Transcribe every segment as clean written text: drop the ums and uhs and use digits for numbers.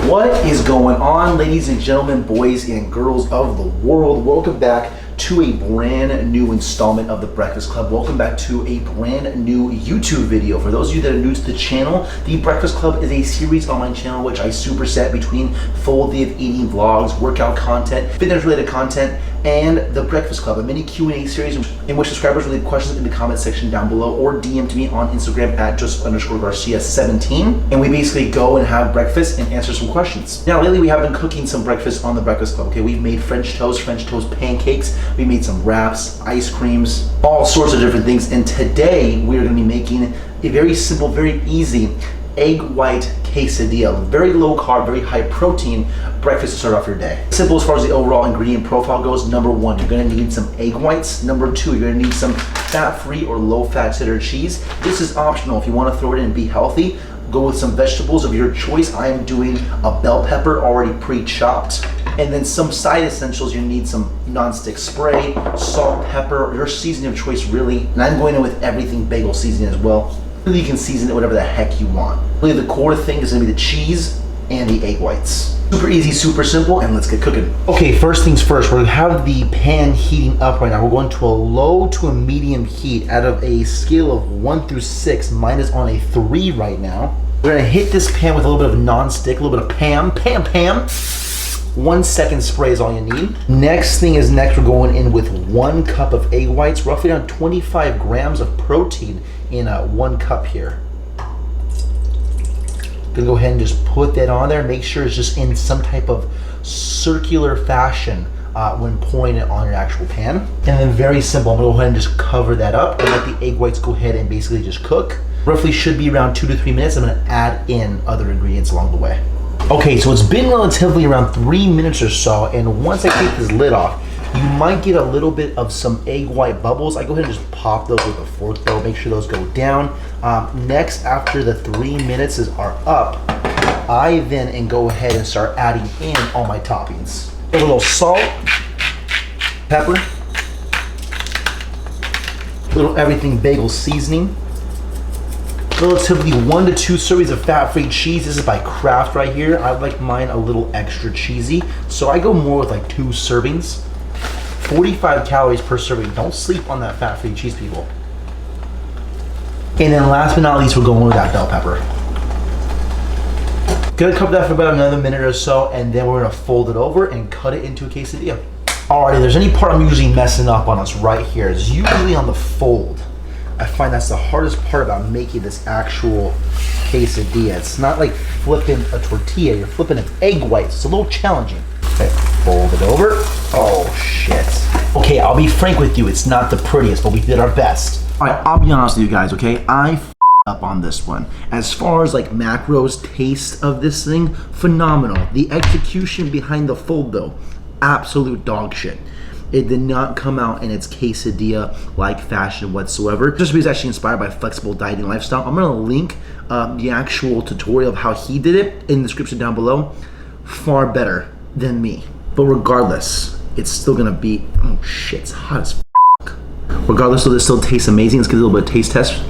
What is going on, ladies and gentlemen, boys and girls of the world? Welcome back to a brand new installment of The Breakfast Club. Welcome back to a brand new YouTube video. For those of you that are new to the channel, The Breakfast Club is a series on my channel which I superset between full day of eating vlogs, workout content, fitness related content, and The Breakfast Club, a mini Q&A series in which subscribers will leave questions in the comment section down below or DM to me on Instagram at just_Garcia17. And we basically go and have breakfast and answer some questions. Now, lately we have been cooking some breakfast on The Breakfast Club, okay? We've made French toast pancakes, we made some wraps, ice creams, all sorts of different things. And today we are gonna be making a very simple, very easy egg white quesadilla. Very low carb, very high protein breakfast to start off your day. Simple as far as the overall ingredient profile goes. Number one, you're gonna need some egg whites. Number two, you're gonna need some fat-free or low-fat cheddar cheese. This is optional. If you wanna throw it in and be healthy, go with some vegetables of your choice. I am doing a bell pepper already pre-chopped. And then some side essentials, you need some non-stick spray, salt, pepper, your seasoning of choice really. And I'm going in with everything bagel seasoning as well. Really, you can season it whatever the heck you want. Really, the core thing is gonna be the cheese and the egg whites. Super easy, super simple, and let's get cooking. Okay, first things first, we're gonna have the pan heating up right now. We're going to a low to a medium heat out of a scale of 1 through 6. Mine is on a 3 right now. We're gonna hit this pan with a little bit of non-stick, a little bit of Pam. 1 second spray is all you need. Next, we're going in with 1 cup of egg whites, roughly around 25 grams of protein in 1 cup here. Gonna go ahead and just put that on there. Make sure it's just in some type of circular fashion when pouring it on your actual pan. And then very simple, I'm gonna go ahead and just cover that up and let the egg whites go ahead and basically just cook. Roughly should be around 2 to 3 minutes. I'm gonna add in other ingredients along the way. Okay, so it's been relatively around 3 minutes or so, and once I take this lid off, you might get a little bit of some egg white bubbles. I go ahead and just pop those with a fork though, make sure those go down. Next, after the 3 minutes are up, I then go ahead and start adding in all my toppings. A little salt, pepper, a little everything bagel seasoning, relatively 1 to 2 servings of fat-free cheese. This is by Kraft right here. I like mine a little extra cheesy, so I go more with like 2 servings. 45 calories per serving. Don't sleep on that fat-free cheese, people. And then last but not least, we're going with that bell pepper. Gonna cover that for about another minute or so, and then we're gonna fold it over and cut it into a quesadilla. Alrighty, there's any part I'm usually messing up on, it's right here. It's usually on the fold. I find that's the hardest part about making this actual quesadilla. It's not like flipping a tortilla, you're flipping an egg white. It's a little challenging. Okay, fold it over. Oh shit. Okay, I'll be frank with you, it's not the prettiest, but we did our best. All right, I'll be honest with you guys, okay? I f***ed up on this one. As far as like macros taste of this thing, phenomenal. The execution behind the fold though, absolute dog shit. It did not come out in its quesadilla-like fashion whatsoever. Just was actually inspired by flexible dieting lifestyle. I'm gonna link the actual tutorial of how he did it in the description down below. Far better than me. But regardless, it's still gonna be, oh shit, it's hot as f***. Regardless, so this still tastes amazing. Let's get a little bit of taste test.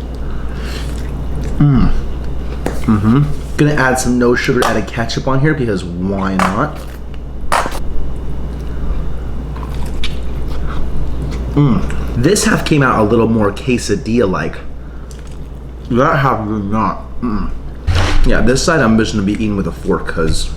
Gonna add some no sugar added ketchup on here because why not? This half came out a little more quesadilla-like. That half did not. Yeah, this side I'm just gonna be eating with a fork because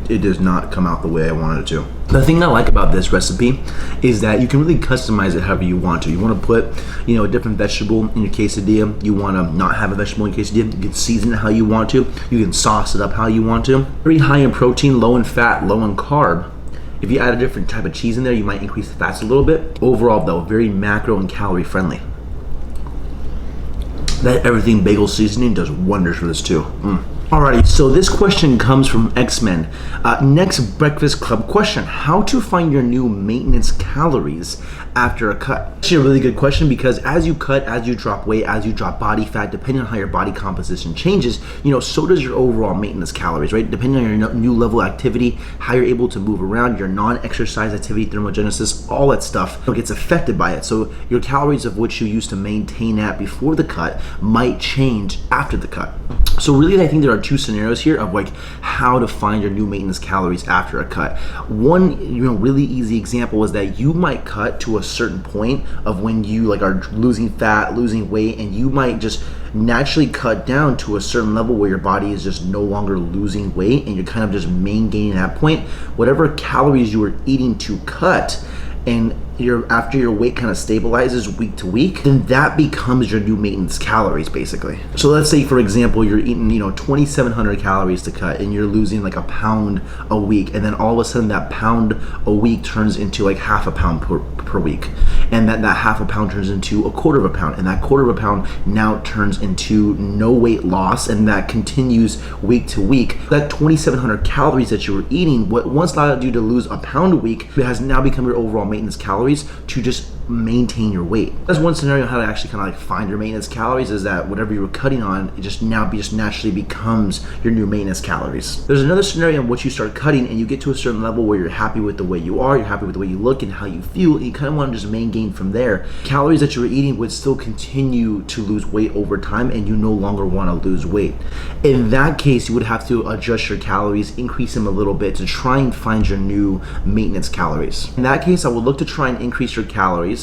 it does not come out the way I wanted it to. The thing I like about this recipe is that you can really customize it however you want to. You want to put, you know, a different vegetable in your quesadilla. You want to not have a vegetable in your quesadilla. You can season it how you want to. You can sauce it up how you want to. Very high in protein, low in fat, low in carb. If you add a different type of cheese in there, you might increase the fats a little bit. Overall though, very macro and calorie friendly. That everything bagel seasoning does wonders for this too. Alrighty, so this question comes from X-Men. Next Breakfast Club question: how to find your new maintenance calories after a cut? Actually a really good question, because as you cut, as you drop weight, as you drop body fat, depending on how your body composition changes, you know, so does your overall maintenance calories, right? Depending on your new level of activity, how you're able to move around, your non-exercise activity, thermogenesis, all that stuff gets affected by it. So your calories of which you used to maintain at before the cut might change after the cut. So really, I think there are are two scenarios here of like how to find your new maintenance calories after a cut. One, really easy example is that you might cut to a certain point of when you like are losing fat, losing weight, and you might just naturally cut down to a certain level where your body is just no longer losing weight and you're kind of just maintaining that point. Whatever calories you were eating to cut, and after your weight kind of stabilizes week to week, then that becomes your new maintenance calories basically. So let's say for example you're eating 2,700 calories to cut and you're losing like a pound a week, and then all of a sudden that pound a week turns into like half a pound per week, and that half a pound turns into a quarter of a pound, and that quarter of a pound now turns into no weight loss, and that continues week to week. That 2,700 calories that you were eating, what once allowed you to lose a pound a week, has now become your overall maintenance calories to just maintain your weight. That's one scenario how to actually kind of like find your maintenance calories, is that whatever you were cutting on, it just naturally becomes your new maintenance calories. There's another scenario in which you start cutting and you get to a certain level where you're happy with the way you are, you're happy with the way you look and how you feel, and you kind of want to just maintain from there. Calories that you were eating would still continue to lose weight over time, and you no longer want to lose weight. In that case, you would have to adjust your calories, increase them a little bit to try and find your new maintenance calories. In that case, I would look to try and increase your calories,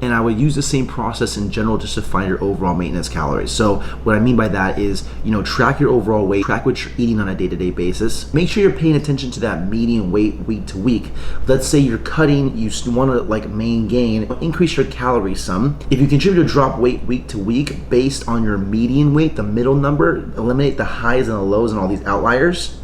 and I would use the same process in general just to find your overall maintenance calories. So what I mean by that is, track your overall weight, track what you're eating on a day-to-day basis. Make sure you're paying attention to that median weight week to week. Let's say you're cutting, you want to like maintain, increase your calories some. If you continue to drop weight week to week based on your median weight, the middle number, eliminate the highs and the lows and all these outliers,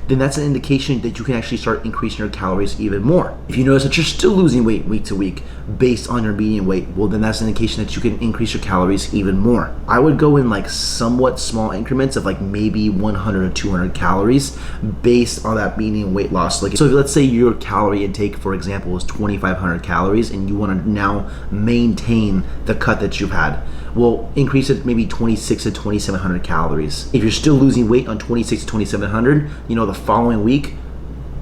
then that's an indication that you can actually start increasing your calories even more. If you notice that you're still losing weight week to week based on your median weight, well then that's an indication that you can increase your calories even more. I would go in like somewhat small increments of like maybe 100 or 200 calories based on that median weight loss. Like, so if let's say your calorie intake, for example, is 2,500 calories and you want to now maintain the cut that you've had, well, increase it maybe 2,600 to 2,700 calories. If you're still losing weight on 2,600 to 2,700, the following week,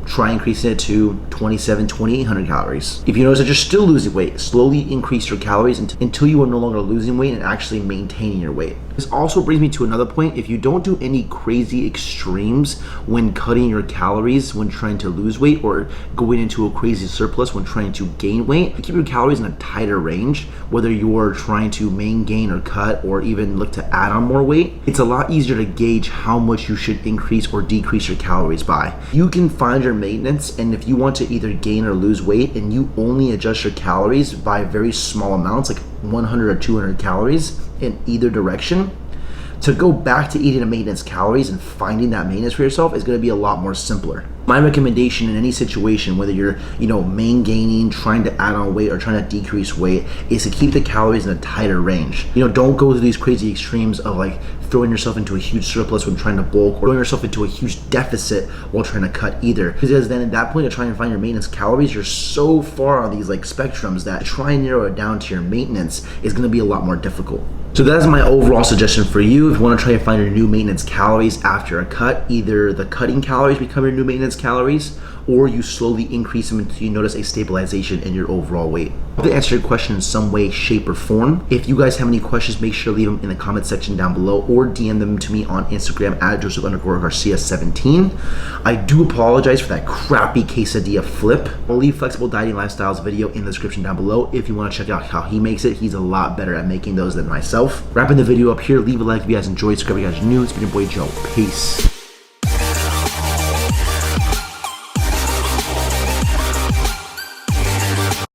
try increasing it to 2,700, 2,800 calories. If you notice that you're still losing weight, slowly increase your calories until you are no longer losing weight and actually maintaining your weight. This also brings me to another point. If you don't do any crazy extremes when cutting your calories when trying to lose weight, or going into a crazy surplus when trying to gain weight, keep your calories in a tighter range, whether you're trying to gain or cut or even look to add on more weight, it's a lot easier to gauge how much you should increase or decrease your calories by. You can find your maintenance, and if you want to either gain or lose weight and you only adjust your calories by very small amounts, like 100 or 200 calories in either direction, to go back to eating a maintenance calories and finding that maintenance for yourself is going to be a lot more simpler. My recommendation in any situation, whether you're gaining, trying to add on weight, or trying to decrease weight, is to keep the calories in a tighter range. Don't go to these crazy extremes of like throwing yourself into a huge surplus when trying to bulk, or throwing yourself into a huge deficit while trying to cut either. Because then at that point of trying to find your maintenance calories, you're so far on these like spectrums that to try and narrow it down to your maintenance is going to be a lot more difficult. So that is my overall suggestion for you. If you want to try to find your new maintenance calories after a cut, either the cutting calories become your new maintenance calories, or you slowly increase them until you notice a stabilization in your overall weight. I hope to answer your question in some way, shape, or form. If you guys have any questions, make sure to leave them in the comment section down below, or DM them to me on Instagram at Joseph_Garcia17. I do apologize for that crappy quesadilla flip. I'll leave Flexible Dieting Lifestyles video in the description down below if you want to check out how he makes it. He's a lot better at making those than myself. Wrapping the video up here, leave a like if you guys enjoyed, subscribe if you guys are new. It's been your boy Joe. Peace.